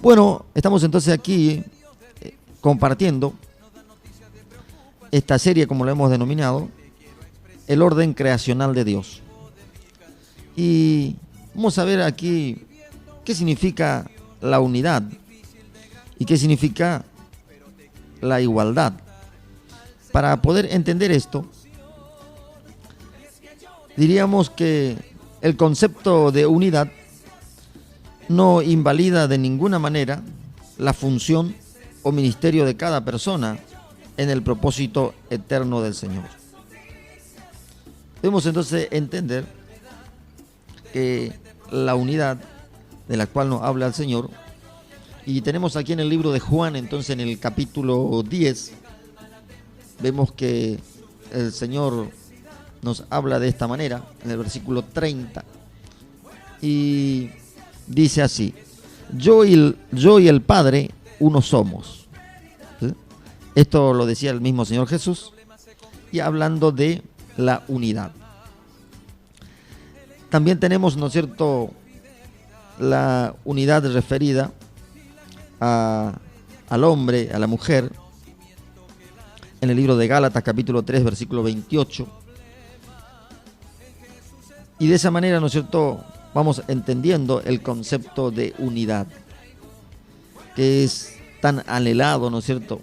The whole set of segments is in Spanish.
Bueno, estamos entonces aquí compartiendo esta serie, como lo hemos denominado, el orden creacional de Dios. Y vamos a ver aquí qué significa la unidad y qué significa la igualdad. Para poder entender esto, diríamos que el concepto de unidad no invalida de ninguna manera la función o ministerio de cada persona en el propósito eterno del Señor. Debemos entonces entender que la unidad de la cual nos habla el Señor, y tenemos aquí en el libro de Juan, entonces en el capítulo 10, vemos que el Señor nos habla de esta manera, en el versículo 30, y dice así: yo y el Padre uno somos. ¿Sí? Esto lo decía el mismo Señor Jesús, y hablando de la unidad. También tenemos, ¿no es cierto?, la unidad referida al hombre, a la mujer, en el libro de Gálatas, capítulo 3, versículo 28. Y de esa manera, ¿no es cierto?, vamos entendiendo el concepto de unidad, que es tan anhelado, ¿no es cierto?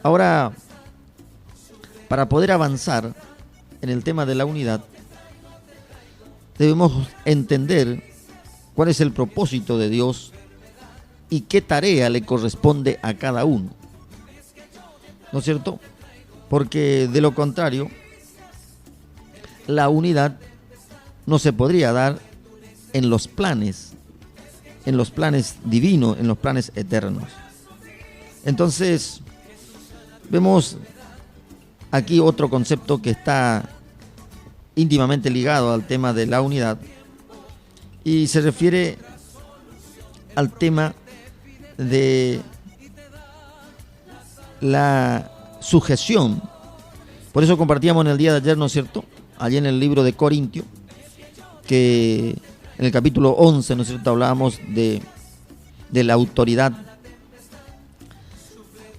Ahora, para poder avanzar en el tema de la unidad, debemos entender cuál es el propósito de Dios y qué tarea le corresponde a cada uno, ¿no es cierto? Porque de lo contrario, la unidad no se podría dar en los planes divinos, en los planes eternos. Entonces, vemos aquí otro concepto que está íntimamente ligado al tema de la unidad y se refiere al tema de la sujeción. Por eso compartíamos en el día de ayer, ¿no es cierto?, allí en el libro de Corintios, que en el capítulo 11, ¿no es cierto?, hablábamos de la autoridad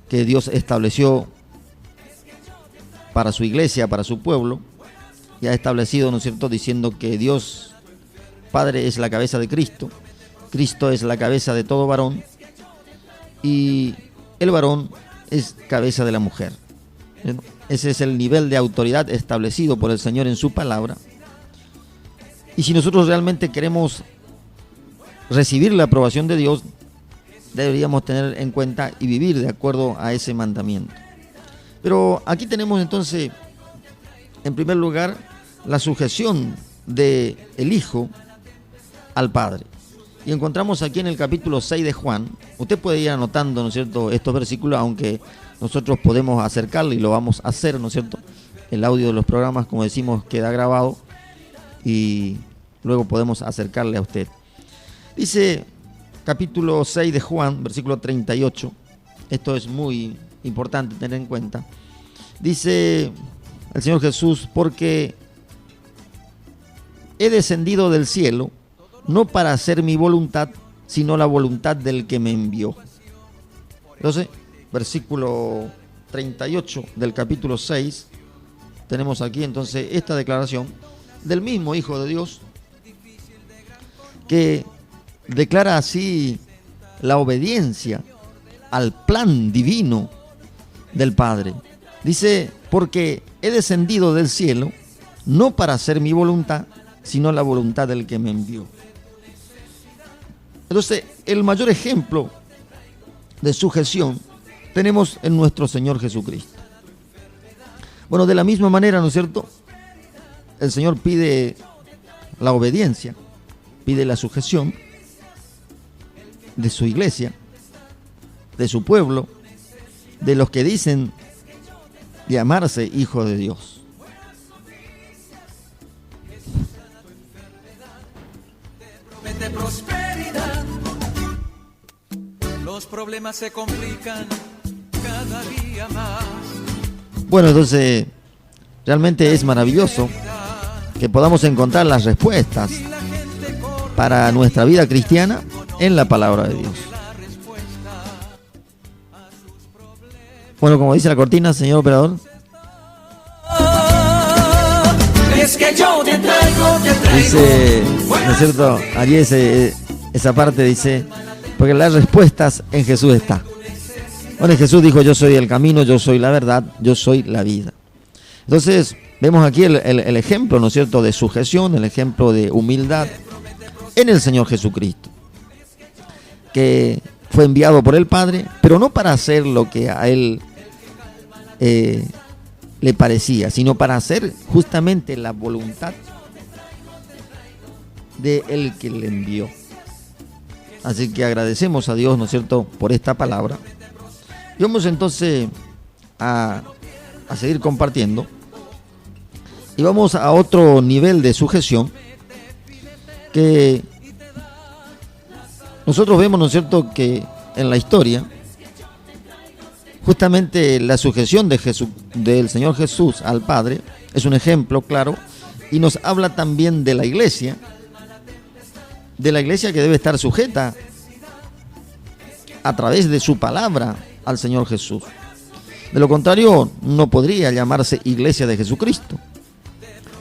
que Dios estableció para su iglesia, para su pueblo, y ha establecido, ¿no es cierto?, diciendo que Dios Padre es la cabeza de Cristo, Cristo es la cabeza de todo varón, y el varón es cabeza de la mujer. Ese es el nivel de autoridad establecido por el Señor en su palabra. Y si nosotros realmente queremos recibir la aprobación de Dios, deberíamos tener en cuenta y vivir de acuerdo a ese mandamiento. Pero aquí tenemos entonces, en primer lugar, la sujeción del Hijo al Padre. Y encontramos aquí en el capítulo 6 de Juan, usted puede ir anotando, ¿no es cierto?, estos versículos, aunque nosotros podemos acercarle y lo vamos a hacer, ¿no es cierto? El audio de los programas, como decimos, queda grabado y luego podemos acercarle a usted. Dice capítulo 6 de Juan, versículo 38, esto es muy importante tener en cuenta. Dice el Señor Jesús: porque he descendido del cielo no para hacer mi voluntad, sino la voluntad del que me envió. Entonces, versículo 38 del capítulo 6, tenemos aquí entonces esta declaración del mismo Hijo de Dios, que declara así la obediencia al plan divino del Padre. Dice: porque he descendido del cielo no para hacer mi voluntad, sino la voluntad del que me envió. Entonces, el mayor ejemplo de sujeción tenemos en nuestro Señor Jesucristo. Bueno, de la misma manera, ¿no es cierto?, el Señor pide la obediencia, pide la sujeción de su iglesia, de su pueblo, de los que dicen llamarse hijos de Dios. Prosperidad. Los problemas se complican cada día más. Bueno, entonces realmente es maravilloso que podamos encontrar las respuestas para nuestra vida cristiana en la palabra de Dios. Bueno, como dice la cortina, señor operador. Es que yo te traigo. Dice, ¿no es cierto? Allí esa parte dice, porque las respuestas en Jesús está. Bueno, Jesús dijo, yo soy el camino, yo soy la verdad, yo soy la vida. Entonces, vemos aquí el ejemplo, ¿no es cierto?, de sujeción, el ejemplo de humildad en el Señor Jesucristo, que fue enviado por el Padre, pero no para hacer lo que a Él le parecía, sino para hacer justamente la voluntad de el que le envió. Así que agradecemos a Dios, ¿no es cierto?, por esta palabra. Y vamos entonces a seguir compartiendo. Y vamos a otro nivel de sujeción que nosotros vemos, ¿no es cierto?, que en la historia justamente la sujeción del Señor Jesús al Padre es un ejemplo claro, y nos habla también de la iglesia que debe estar sujeta a través de su palabra al Señor Jesús. De lo contrario, no podría llamarse iglesia de Jesucristo.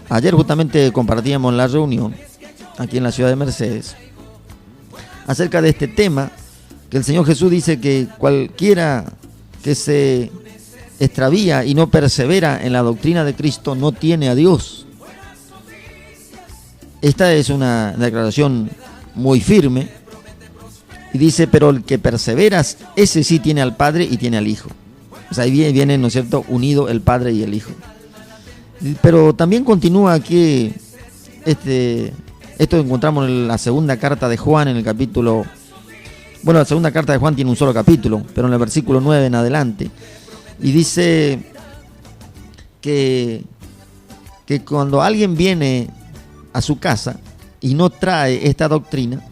Ayer justamente compartíamos en la reunión aquí en la ciudad de Mercedes acerca de este tema, que el Señor Jesús dice que cualquiera que se extravía y no persevera en la doctrina de Cristo no tiene a Dios. Esta es una declaración muy firme y dice, pero el que persevera, ese sí tiene al Padre y tiene al Hijo. O sea, ahí viene, ¿no es cierto?, unido el Padre y el Hijo. Pero también continúa aquí, esto encontramos en la segunda carta de Juan, en el capítulo, bueno, la segunda carta de Juan tiene un solo capítulo, pero en el versículo 9 en adelante, y dice que cuando alguien viene a su casa y no trae esta doctrina,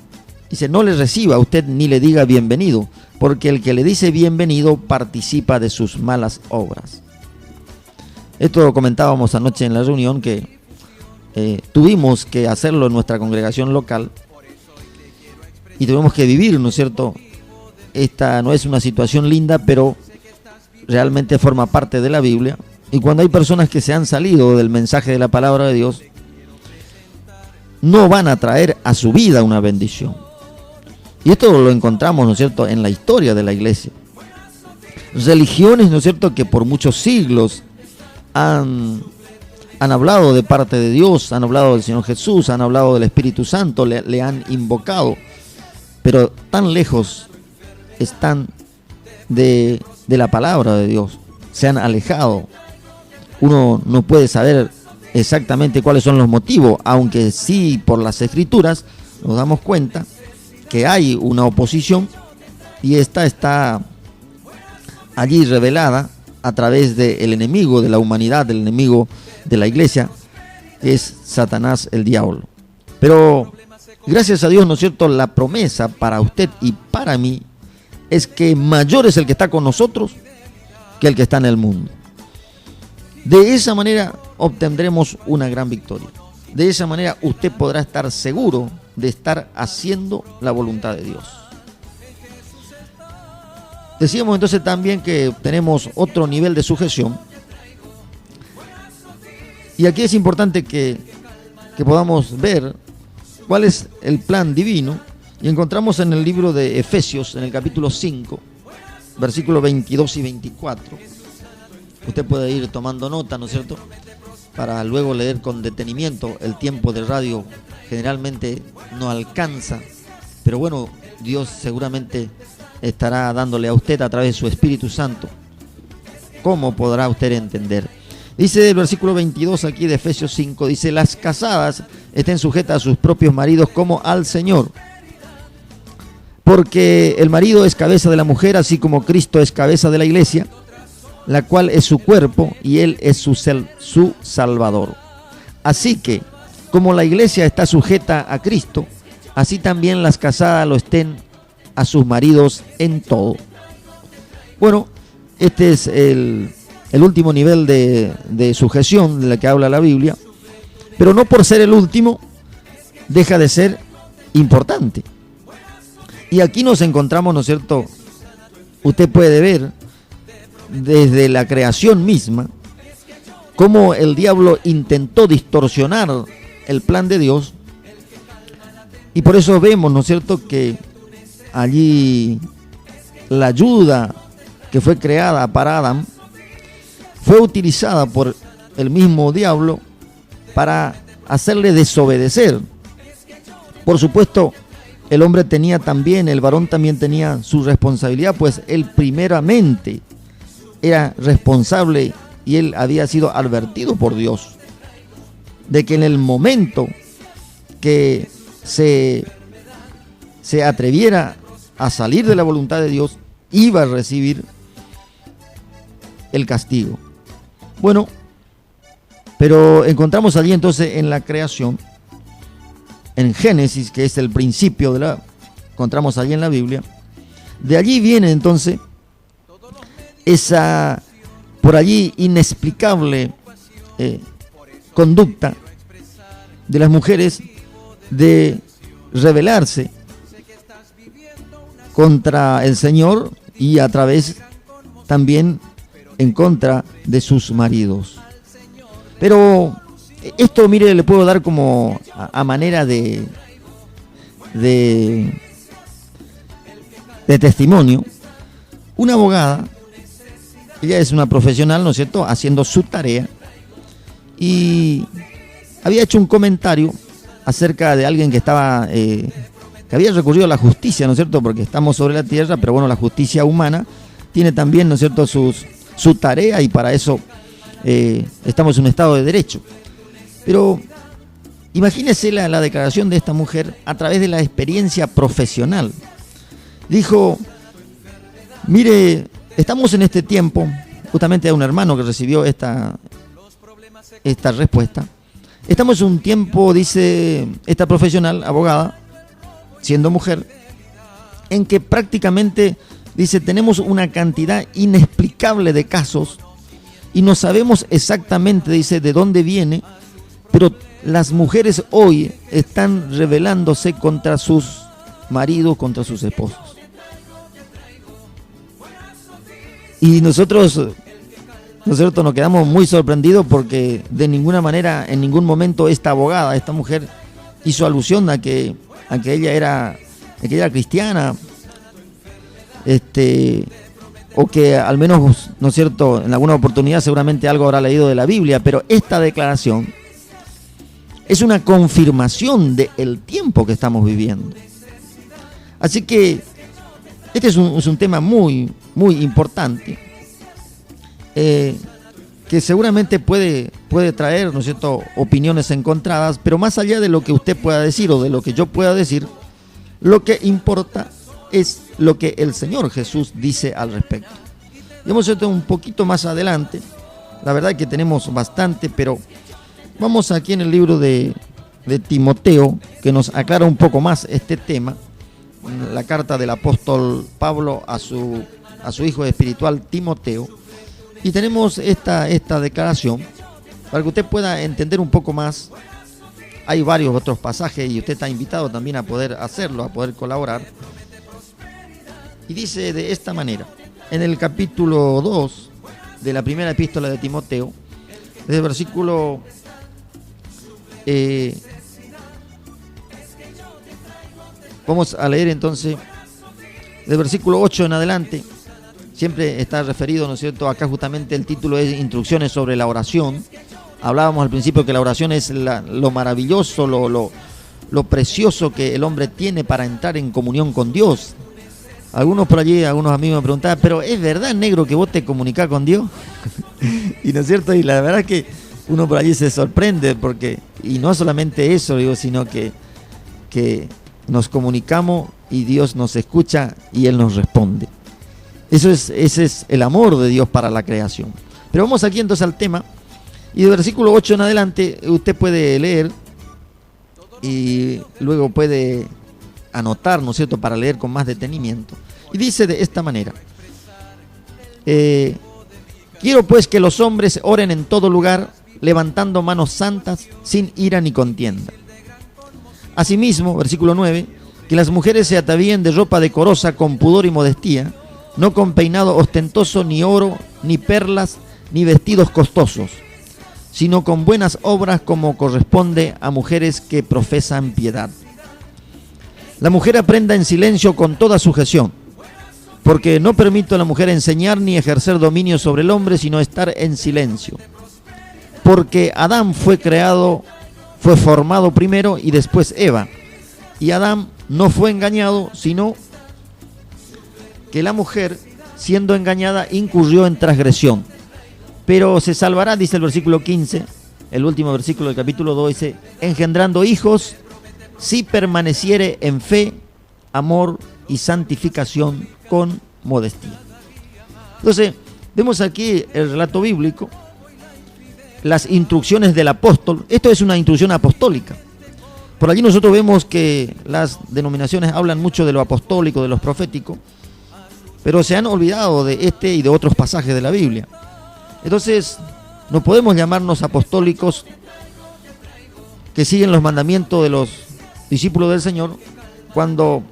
dice, no le reciba usted ni le diga bienvenido, porque el que le dice bienvenido participa de sus malas obras. Esto lo comentábamos anoche en la reunión, que tuvimos que hacerlo en nuestra congregación local y tuvimos que vivir, ¿no es cierto? Esta no es una situación linda, pero realmente forma parte de la Biblia. Y cuando hay personas que se han salido del mensaje de la palabra de Dios, no van a traer a su vida una bendición. Y esto lo encontramos, ¿no es cierto?, en la historia de la iglesia. Religiones, ¿no es cierto?, que por muchos siglos han hablado de parte de Dios, han hablado del Señor Jesús, han hablado del Espíritu Santo, le han invocado, pero tan lejos están de la palabra de Dios, se han alejado. Uno no puede saber exactamente cuáles son los motivos, aunque sí por las Escrituras nos damos cuenta que hay una oposición, y esta está allí revelada a través del enemigo de la humanidad, del enemigo de la iglesia, que es Satanás, el diablo. Pero gracias a Dios, ¿no es cierto?, la promesa para usted y para mí es que mayor es el que está con nosotros que el que está en el mundo. De esa manera obtendremos una gran victoria. De esa manera usted podrá estar seguro de estar haciendo la voluntad de Dios. Decíamos entonces también que tenemos otro nivel de sujeción. Y aquí es importante que podamos ver cuál es el plan divino. Y encontramos en el libro de Efesios, en el capítulo 5, versículos 22 y 24. Usted puede ir tomando nota, ¿no es cierto?, para luego leer con detenimiento. El tiempo de radio generalmente no alcanza, pero bueno, Dios seguramente estará dándole a usted a través de su Espíritu Santo cómo podrá usted entender. Dice el versículo 22 aquí de Efesios 5, dice, las casadas estén sujetas a sus propios maridos como al Señor, porque el marido es cabeza de la mujer, así como Cristo es cabeza de la iglesia, la cual es su cuerpo y él es su Salvador. Así que, como la iglesia está sujeta a Cristo, así también las casadas lo estén a sus maridos en todo. Bueno, este es el último nivel de sujeción de la que habla la Biblia, pero no por ser el último deja de ser importante. Y aquí nos encontramos, ¿no es cierto? Usted puede ver desde la creación misma, cómo el diablo intentó distorsionar el plan de Dios. Y por eso vemos, ¿no es cierto?, que allí la ayuda que fue creada para Adán fue utilizada por el mismo diablo para hacerle desobedecer. Por supuesto, el hombre tenía también, el varón también tenía su responsabilidad, pues él primeramente era responsable y él había sido advertido por Dios de que en el momento que se atreviera a salir de la voluntad de Dios, iba a recibir el castigo. Bueno, pero encontramos allí entonces en la creación, en Génesis, que es el principio de la, encontramos allí en la Biblia, de allí viene entonces esa por allí inexplicable conducta de las mujeres de rebelarse contra el Señor y a través también en contra de sus maridos. Pero esto, mire, le puedo dar como a manera de testimonio. Una abogada, ella es una profesional, ¿no es cierto?, haciendo su tarea, y había hecho un comentario acerca de alguien que estaba que había recurrido a la justicia, ¿no es cierto?, porque estamos sobre la tierra, pero bueno, la justicia humana tiene también, ¿no es cierto?, su tarea, y para eso estamos en un estado de derecho. Pero imagínese la declaración de esta mujer a través de la experiencia profesional. Dijo: mire, estamos en este tiempo, justamente a un hermano que recibió esta respuesta. Estamos en un tiempo, dice esta profesional, abogada, siendo mujer, en que prácticamente, dice, tenemos una cantidad inexplicable de casos y no sabemos exactamente, dice, de dónde viene, pero las mujeres hoy están rebelándose contra sus maridos, contra sus esposos. Y nosotros, ¿no es cierto?, nos quedamos muy sorprendidos porque de ninguna manera, en ningún momento esta abogada, esta mujer, hizo alusión a que ella era cristiana, o que al menos, ¿no es cierto?, en alguna oportunidad seguramente algo habrá leído de la Biblia, pero esta declaración es una confirmación del tiempo que estamos viviendo. Así que este es un tema muy, muy importante, que seguramente puede traer, ¿no es cierto?, opiniones encontradas, pero más allá de lo que usted pueda decir o de lo que yo pueda decir, lo que importa es lo que el Señor Jesús dice al respecto. Vamos a ver un poquito más adelante, la verdad que tenemos bastante, pero vamos aquí en el libro de Timoteo, que nos aclara un poco más este tema, la carta del apóstol Pablo a su hijo espiritual Timoteo, y tenemos esta declaración para que usted pueda entender un poco más. Hay varios otros pasajes y usted está invitado también a poder hacerlo, a poder colaborar. Y dice de esta manera, en el capítulo 2 de la primera epístola de Timoteo, desde el versículo vamos a leer entonces del versículo 8 en adelante. Siempre está referido, ¿no es cierto?, acá justamente el título es Instrucciones sobre la oración. Hablábamos al principio que la oración es lo maravilloso, lo precioso que el hombre tiene para entrar en comunión con Dios. Algunos por allí, algunos amigos me preguntaban: pero ¿es verdad, negro, que vos te comunicás con Dios? Y no es cierto, y la verdad es que uno por allí se sorprende, porque, y no solamente eso, digo, sino que nos comunicamos y Dios nos escucha y Él nos responde. Ese es el amor de Dios para la creación. Pero vamos aquí entonces al tema, y del versículo 8 en adelante usted puede leer y luego puede anotar, ¿no es cierto?, para leer con más detenimiento. Y dice de esta manera: quiero pues que los hombres oren en todo lugar, levantando manos santas, sin ira ni contienda. Asimismo, versículo 9, que las mujeres se atavíen de ropa decorosa, con pudor y modestia, no con peinado ostentoso, ni oro, ni perlas, ni vestidos costosos, sino con buenas obras como corresponde a mujeres que profesan piedad. La mujer aprenda en silencio con toda sujeción, porque no permito a la mujer enseñar ni ejercer dominio sobre el hombre, sino estar en silencio. Porque Adán fue formado primero y después Eva. Y Adán no fue engañado, sino que la mujer, siendo engañada, incurrió en transgresión. Pero se salvará, dice el versículo 15, el último versículo del capítulo 2, dice, engendrando hijos, si permaneciere en fe, amor y santificación con modestia. Entonces, vemos aquí el relato bíblico, las instrucciones del apóstol. Esto es una instrucción apostólica. Por allí nosotros vemos que las denominaciones hablan mucho de lo apostólico, de lo profético, pero se han olvidado de este y de otros pasajes de la Biblia. Entonces, no podemos llamarnos apostólicos que siguen los mandamientos de los discípulos del Señor cuando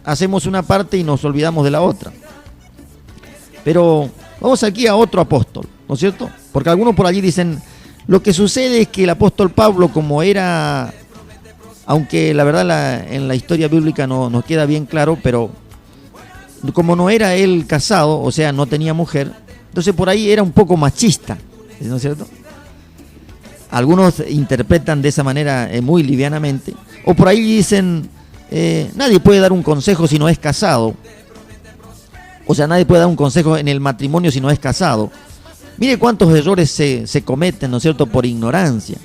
hacemos una parte y nos olvidamos de la otra. Pero vamos aquí a otro apóstol, ¿no es cierto? Porque algunos por allí dicen, lo que sucede es que el apóstol Pablo, como era, aunque la verdad en la historia bíblica no nos queda bien claro, pero como no era él casado, o sea, no tenía mujer, entonces por ahí era un poco machista, ¿no es cierto? Algunos interpretan de esa manera muy livianamente, o por ahí dicen, nadie puede dar un consejo si no es casado. O sea, nadie puede dar un consejo en el matrimonio si no es casado. Mire cuántos errores se cometen, ¿no es cierto?, por ignorancia.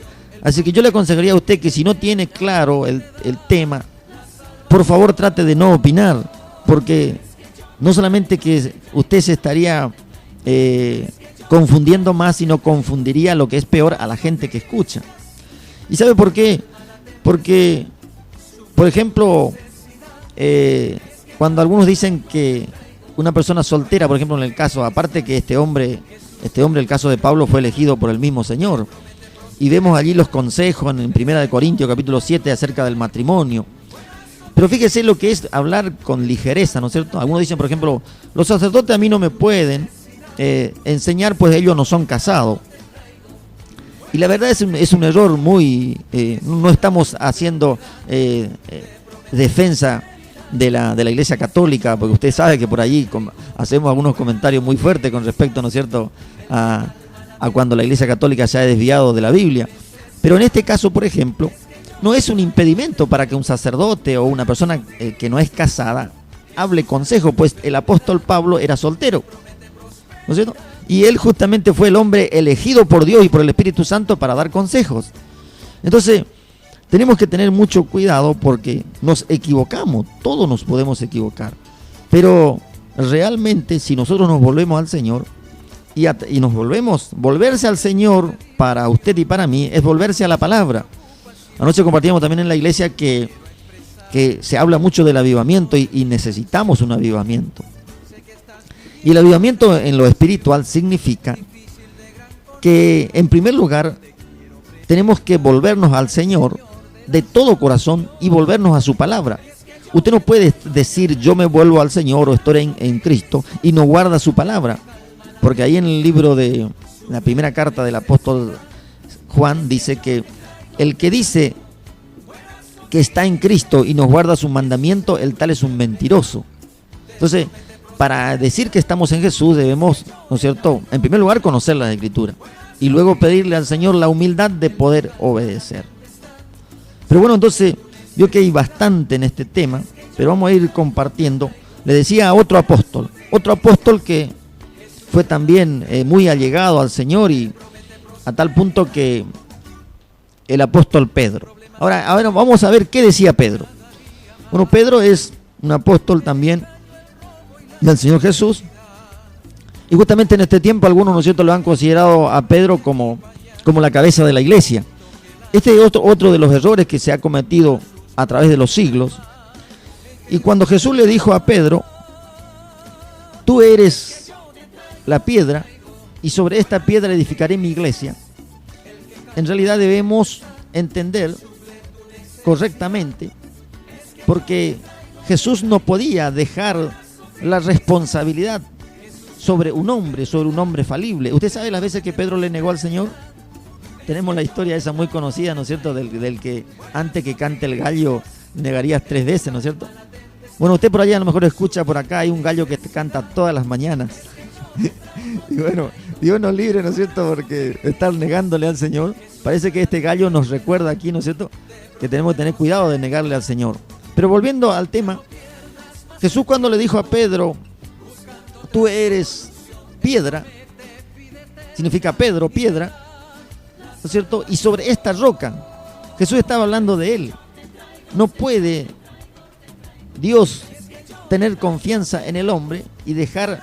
Así que yo le aconsejaría a usted que si no tiene claro el tema, por favor trate de no opinar, porque no solamente que usted se estaría confundiendo más, sino confundiría, lo que es peor, a la gente que escucha. ¿Y sabe por qué? Porque, por ejemplo, cuando algunos dicen que una persona soltera, por ejemplo, en el caso, aparte que este hombre, el caso de Pablo, fue elegido por el mismo Señor, y vemos allí los consejos en 1 Corintios capítulo 7 acerca del matrimonio. Pero fíjese lo que es hablar con ligereza, ¿no es cierto? Algunos dicen, por ejemplo, los sacerdotes a mí no me pueden enseñar, pues ellos no son casados. Y la verdad es un error muy... no estamos haciendo defensa de la Iglesia Católica, porque usted sabe que por allí hacemos algunos comentarios muy fuertes con respecto, ¿no es cierto?, a cuando la Iglesia Católica se ha desviado de la Biblia. Pero en este caso, por ejemplo, no es un impedimento para que un sacerdote o una persona que no es casada hable consejo, pues el apóstol Pablo era soltero, ¿no es cierto? Y él justamente fue el hombre elegido por Dios y por el Espíritu Santo para dar consejos. Entonces, tenemos que tener mucho cuidado porque nos equivocamos, todos nos podemos equivocar. Pero realmente, si nosotros nos volvemos al Señor y nos volverse al Señor para usted y para mí, es volverse a la palabra. Anoche compartíamos también en la iglesia que se habla mucho del avivamiento y necesitamos un avivamiento. Y el avivamiento en lo espiritual significa que, en primer lugar, tenemos que volvernos al Señor de todo corazón y volvernos a su palabra. Usted no puede decir yo me vuelvo al Señor o estoy en Cristo y no guarda su palabra, porque ahí en el libro de la primera carta del apóstol Juan dice que el que dice que está en Cristo y nos guarda su mandamiento, el tal es un mentiroso. Entonces, para decir que estamos en Jesús debemos, ¿no es cierto?, en primer lugar conocer la Escritura y luego pedirle al Señor la humildad de poder obedecer. Pero bueno, entonces, yo que hay bastante en este tema, pero vamos a ir compartiendo. Le decía a otro apóstol que fue también muy allegado al Señor y a tal punto que el apóstol Pedro. Ahora vamos a ver qué decía Pedro. Bueno, Pedro es un apóstol también del Señor Jesús. Y justamente en este tiempo algunos, ¿no es cierto?, lo han considerado a Pedro como la cabeza de la iglesia. Este es otro de los errores que se ha cometido a través de los siglos. Y cuando Jesús le dijo a Pedro, tú eres la piedra y sobre esta piedra edificaré mi iglesia, en realidad debemos entender correctamente, porque Jesús no podía dejar la responsabilidad sobre un hombre falible. ¿Usted sabe las veces que Pedro le negó al Señor? Tenemos la historia esa muy conocida, ¿no es cierto?, del que antes que cante el gallo negarías 3 veces, ¿no es cierto? Bueno, usted por allá a lo mejor escucha por acá, hay un gallo que canta todas las mañanas. Y bueno, Dios nos libre, ¿no es cierto?, porque estar negándole al Señor. Parece que este gallo nos recuerda aquí, ¿no es cierto?, que tenemos que tener cuidado de negarle al Señor. Pero volviendo al tema, Jesús cuando le dijo a Pedro, tú eres piedra, significa Pedro, piedra, ¿no es cierto? Y sobre esta roca, Jesús estaba hablando de él. No puede Dios tener confianza en el hombre y dejar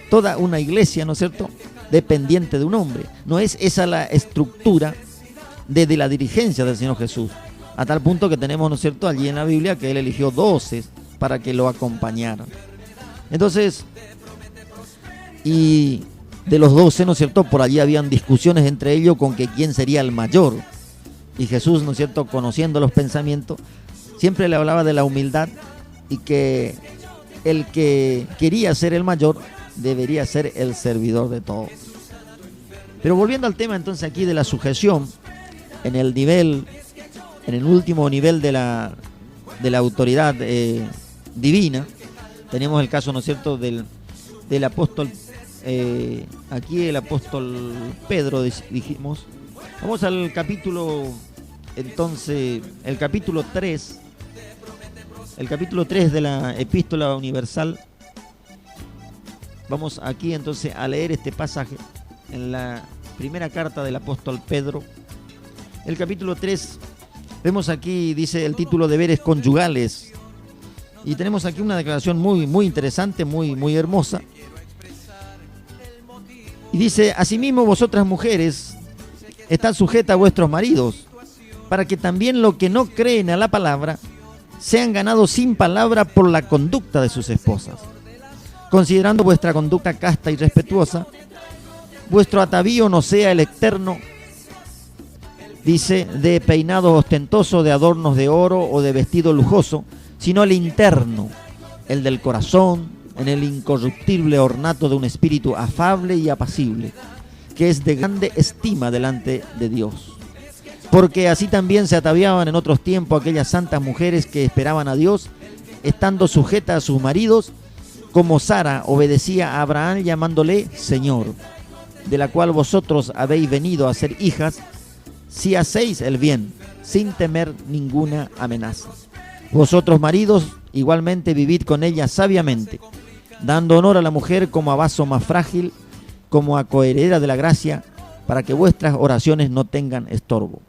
toda una iglesia, ¿no es cierto?, dependiente de un hombre. No es esa la estructura de la dirigencia del Señor Jesús. A tal punto que tenemos, ¿no es cierto?, allí en la Biblia que Él eligió 12 para que lo acompañaran. Entonces, y de los 12, ¿no es cierto?, por allí habían discusiones entre ellos con que quién sería el mayor. Y Jesús, ¿no es cierto?, conociendo los pensamientos, siempre le hablaba de la humildad y que el que quería ser el mayor debería ser el servidor de todos. Pero volviendo al tema entonces aquí de la sujeción, en el último nivel de la autoridad divina, tenemos el caso, ¿no es cierto?, del apóstol, aquí el apóstol Pedro, dijimos. Vamos al capítulo, entonces, el capítulo 3 de la Epístola Universal. Vamos aquí entonces a leer este pasaje en la primera carta del apóstol Pedro. El capítulo 3, vemos aquí, dice el título, deberes conyugales. Y tenemos aquí una declaración muy, muy interesante, muy, muy hermosa. Y dice, asimismo vosotras mujeres, estad sujetas a vuestros maridos, para que también los que no creen a la palabra sean ganados sin palabra por la conducta de sus esposas. Considerando vuestra conducta casta y respetuosa, vuestro atavío no sea el externo, dice, de peinado ostentoso, de adornos de oro o de vestido lujoso, sino el interno, el del corazón, en el incorruptible ornato de un espíritu afable y apacible, que es de grande estima delante de Dios. Porque así también se ataviaban en otros tiempos aquellas santas mujeres que esperaban a Dios, estando sujetas a sus maridos, como Sara obedecía a Abraham llamándole Señor, de la cual vosotros habéis venido a ser hijas, si hacéis el bien, sin temer ninguna amenaza. Vosotros maridos, igualmente vivid con ella sabiamente, dando honor a la mujer como a vaso más frágil, como a coheredera de la gracia, para que vuestras oraciones no tengan estorbo.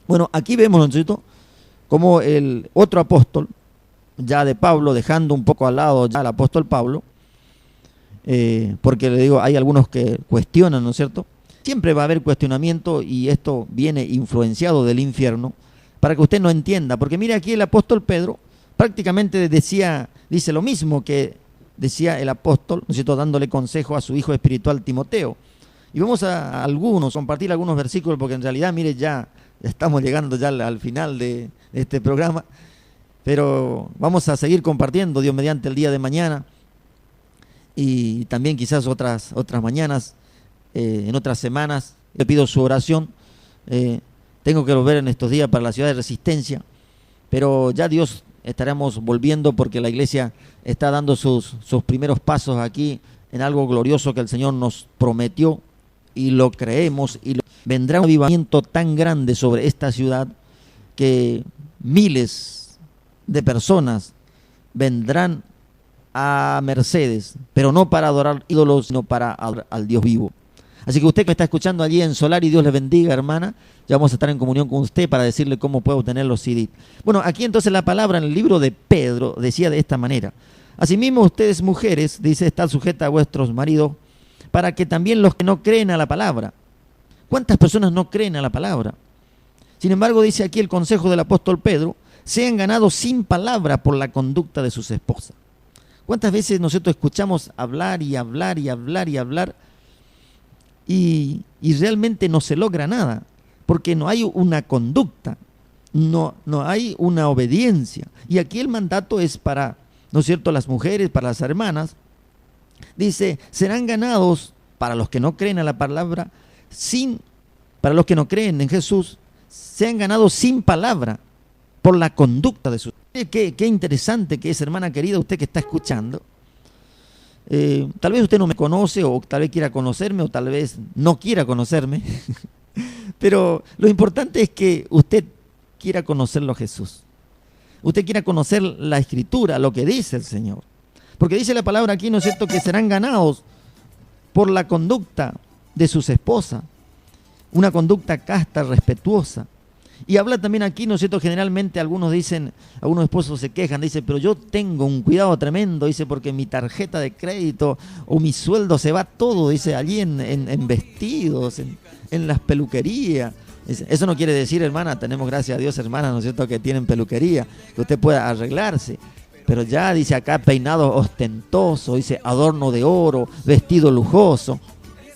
Bueno, aquí vemos, ¿no es cierto?, como el otro apóstol, ya de Pablo, dejando un poco al lado ya al apóstol Pablo, porque le digo, hay algunos que cuestionan, ¿no es cierto? Siempre va a haber cuestionamiento y esto viene influenciado del infierno, para que usted no entienda, porque mire aquí el apóstol Pedro prácticamente dice lo mismo que decía el apóstol, ¿no es cierto?, dándole consejo a su hijo espiritual Timoteo. Y vamos a compartir algunos versículos, porque en realidad, mire, ya estamos llegando ya al final de este programa, pero vamos a seguir compartiendo, Dios mediante, el día de mañana, y también quizás otras mañanas, en otras semanas. Le pido su oración. Tengo que volver en estos días para la ciudad de Resistencia, pero ya Dios estaremos volviendo, porque la iglesia está dando sus primeros pasos aquí en algo glorioso que el Señor nos prometió, y lo creemos, y vendrá un avivamiento tan grande sobre esta ciudad que miles de personas vendrán a Mercedes, pero no para adorar ídolos, sino para adorar al Dios vivo. Así que usted que me está escuchando allí en Solari, Dios le bendiga, hermana. Ya vamos a estar en comunión con usted para decirle cómo puede obtener los CD. Bueno, aquí entonces la palabra en el libro de Pedro decía de esta manera: asimismo ustedes mujeres, dice, estad sujetas a vuestros maridos, para que también los que no creen a la palabra. ¿Cuántas personas no creen a la palabra? Sin embargo, dice aquí el consejo del apóstol Pedro, sean ganados sin palabra por la conducta de sus esposas. ¿Cuántas veces nosotros escuchamos hablar y hablar y hablar y hablar y realmente no se logra nada? Porque no hay una conducta, no hay una obediencia. Y aquí el mandato es para, ¿no es cierto?, las mujeres, para las hermanas, dice, serán ganados para los que no creen a la palabra, para los que no creen en Jesús, sean ganados sin palabra por la conducta de su... Qué interesante que es, hermana querida, usted que está escuchando. Tal vez usted no me conoce, o tal vez quiera conocerme, o tal vez no quiera conocerme. Pero lo importante es que usted quiera conocerlo a Jesús. Usted quiera conocer la Escritura, lo que dice el Señor. Porque dice la palabra aquí, ¿no es cierto?, que serán ganados por la conducta de sus esposas. Una conducta casta, respetuosa. Y habla también aquí, ¿no es cierto?, generalmente algunos esposos se quejan, dicen, pero yo tengo un cuidado tremendo, dice, porque mi tarjeta de crédito o mi sueldo se va todo, dice, allí en vestidos, en las peluquerías. Eso no quiere decir, hermana, tenemos gracias a Dios, hermanas, ¿no es cierto?, que tienen peluquería, que usted pueda arreglarse. Pero ya dice acá peinado ostentoso, dice adorno de oro, vestido lujoso.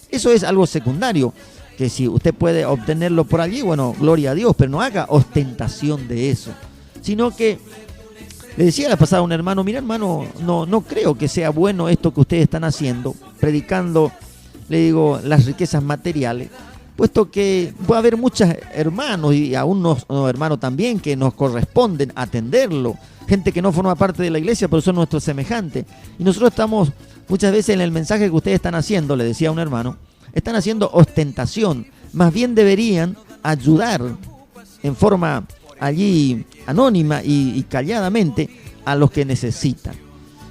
Eso es algo secundario, que si usted puede obtenerlo por allí, bueno, gloria a Dios, pero no haga ostentación de eso. Sino que, le decía la pasada a un hermano, mira hermano, no creo que sea bueno esto que ustedes están haciendo, predicando, le digo, las riquezas materiales, puesto que puede haber muchos hermanos y aún unos hermanos también que nos corresponden atenderlo, gente que no forma parte de la iglesia pero son nuestros semejantes, y nosotros estamos muchas veces en el mensaje que ustedes están haciendo, le decía a un hermano, están haciendo ostentación, más bien deberían ayudar en forma allí anónima y calladamente a los que necesitan.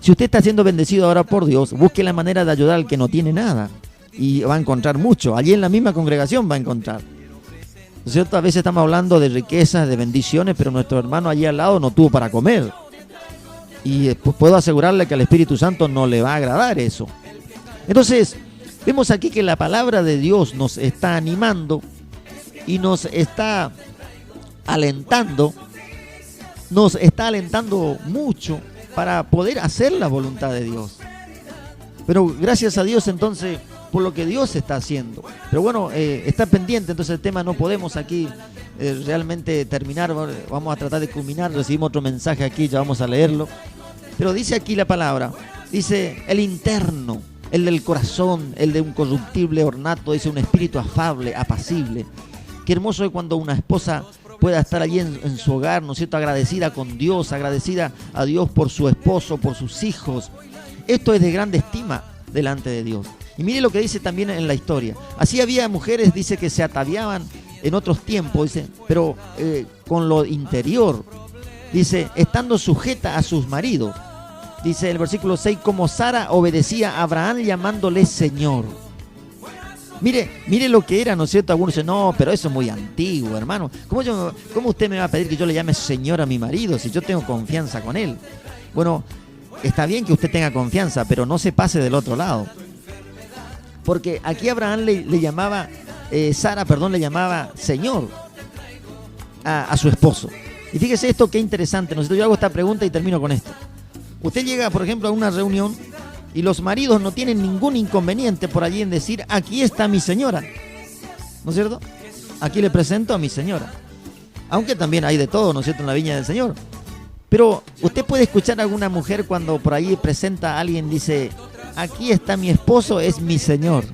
Si usted está siendo bendecido ahora por Dios, busque la manera de ayudar al que no tiene nada y va a encontrar mucho. Allí en la misma congregación va a encontrar. ¿No es cierto? A veces estamos hablando de riquezas, de bendiciones, pero nuestro hermano allí al lado no tuvo para comer. Y pues puedo asegurarle que al Espíritu Santo no le va a agradar eso. Entonces, vemos aquí que la palabra de Dios nos está animando y nos está alentando mucho para poder hacer la voluntad de Dios. Pero gracias a Dios entonces por lo que Dios está haciendo. Pero bueno, está pendiente entonces el tema, no podemos aquí realmente terminar, vamos a tratar de culminar, recibimos otro mensaje aquí, ya vamos a leerlo. Pero dice aquí la palabra, dice el interno, el del corazón, el de un corruptible ornato, dice un espíritu afable, apacible. Qué hermoso es cuando una esposa pueda estar allí en su hogar, ¿no es cierto?, agradecida con Dios, agradecida a Dios por su esposo, por sus hijos. Esto es de grande estima delante de Dios. Y mire lo que dice también en la historia. Así había mujeres, dice, que se ataviaban en otros tiempos, dice, pero con lo interior, dice, estando sujeta a sus maridos. Dice el versículo 6, como Sara obedecía a Abraham llamándole Señor. Mire lo que era, ¿no es cierto? Algunos dicen, no, pero eso es muy antiguo, hermano. ¿Cómo usted me va a pedir que yo le llame Señor a mi marido si yo tengo confianza con él? Bueno, está bien que usted tenga confianza, pero no se pase del otro lado. Porque aquí Abraham le llamaba, Sara le llamaba Señor a su esposo. Y fíjese esto, qué interesante. ¿No? Yo hago esta pregunta y termino con esto. Usted llega, por ejemplo, a una reunión y los maridos no tienen ningún inconveniente por allí en decir, aquí está mi señora. ¿No es cierto? Aquí le presento a mi señora. Aunque también hay de todo, ¿no es cierto?, en la viña del Señor. Pero usted puede escuchar a alguna mujer cuando por ahí presenta a alguien, dice, aquí está mi esposo, es mi señor.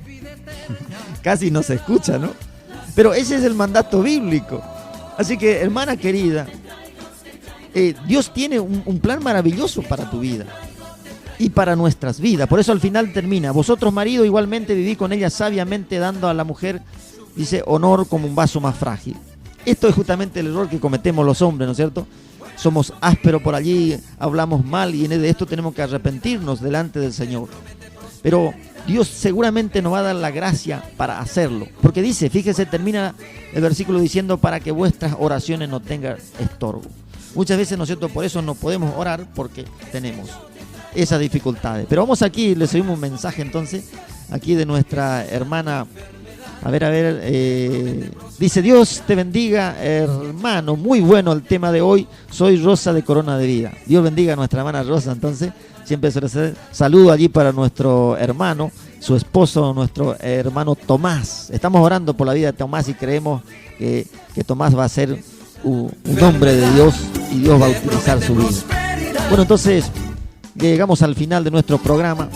Casi no se escucha, ¿no? Pero ese es el mandato bíblico. Así que, hermana querida, Dios tiene un plan maravilloso para tu vida y para nuestras vidas. Por eso al final termina, vosotros marido igualmente viví con ella sabiamente, dando a la mujer, dice, honor como un vaso más frágil. Esto es justamente el error que cometemos los hombres, ¿no es cierto? Somos ásperos por allí, hablamos mal y de esto tenemos que arrepentirnos delante del Señor. Pero Dios seguramente nos va a dar la gracia para hacerlo. Porque dice, fíjese, termina el versículo diciendo, para que vuestras oraciones no tengan estorbo. Muchas veces, ¿no es cierto?, por eso no podemos orar porque tenemos esas dificultades. Pero vamos aquí, le subimos un mensaje entonces, aquí de nuestra hermana. A ver, dice, Dios te bendiga, hermano, muy bueno el tema de hoy, soy Rosa de Corona de Vida. Dios bendiga a nuestra hermana Rosa, entonces, siempre se le saludo allí para nuestro hermano, su esposo, nuestro hermano Tomás. Estamos orando por la vida de Tomás y creemos que Tomás va a ser un hombre de Dios y Dios va a utilizar su vida. Bueno, entonces, llegamos al final de nuestro programa.